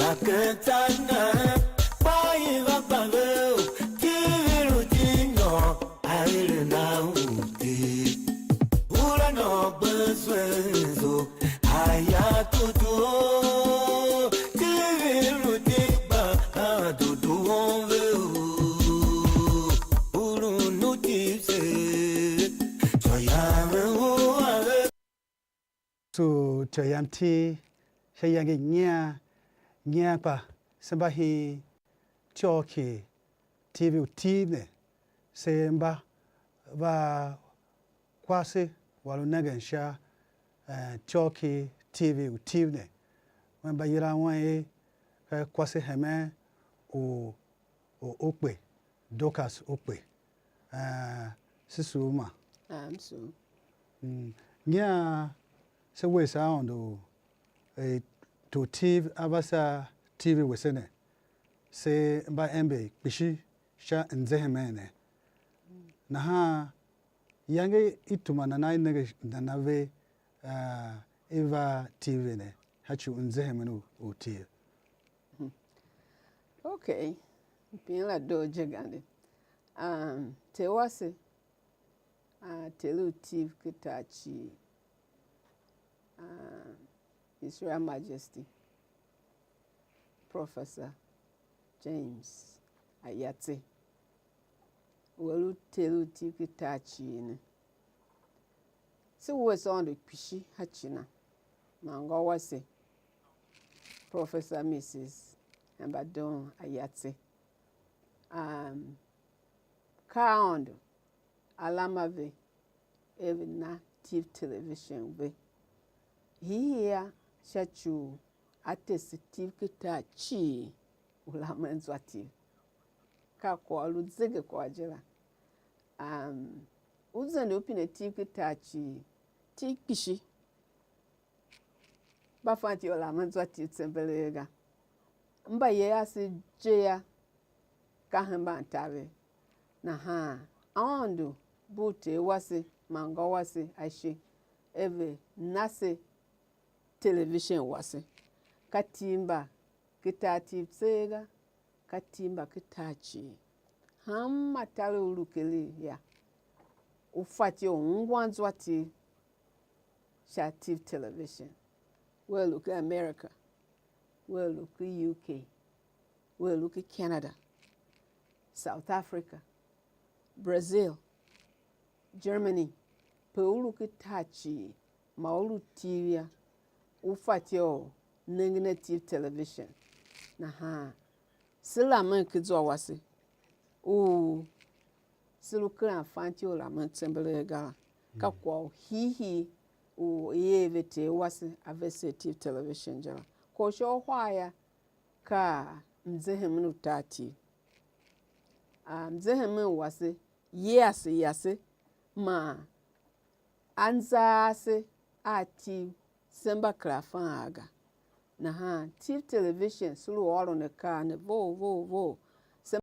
Aketana, bye, Baba, Tirutino, I now did. Ura no Buswezo, Ayatutu, Tirutiba, to do on Uru no tips, so Yama. So Chayanti, Shayangi Nyapa, Sambahi, Choki, TV Tine, Semba, Va Quasi, Walunagan Choki, TV Tine. When by Yirawan, Quasi Heme, o Okwe, Dokas Okwe, Sisuma. I'm so. Nya se we sound to TV abasa TV wesene se ba embe bishi sha nzehemene na ha yange ituma na nege na ve eva TV ne hachu nzehemene o TV. Okay. Pila doje gande. Te wase telu tiv kitachi His Royal Majesty Professor James Ayate welu telu tiv kitachi ne se was on the pishi hachina mango wase Professor Mrs. Mbadon Ayate Kaondo Alamave Evina TV television ve here shachu atesi TV kita chi ulamanzwa TV ka kwa luzege kwa jela uzani upine TV kita chi TV kishi bafanti ulamanzwa TV tembelega mba ye asi jeya kahamba antave na ha aondo bute wase mango wase ashe eve nase television wase katimba kitati tsega katimba kitachi hamma tale ulukele ya ufati ongwanzwa ti sha TV television we look at America, we look at UK, we look at Canada, South Africa, Brazil, Germany, peulu kitachi, maulu TV, ufatio, nengine TV television. Na ha, sila man kizwa wasi, silu kila fantio la man tembele gala, kakwa hihi, yevete wasi avese TV television jala. Kosho hwaya ka mzehemnu tati. Mzehemnu wasi, yase ma anzase ati semba krafan aga na ha TV television sulu olo ne ka ne vo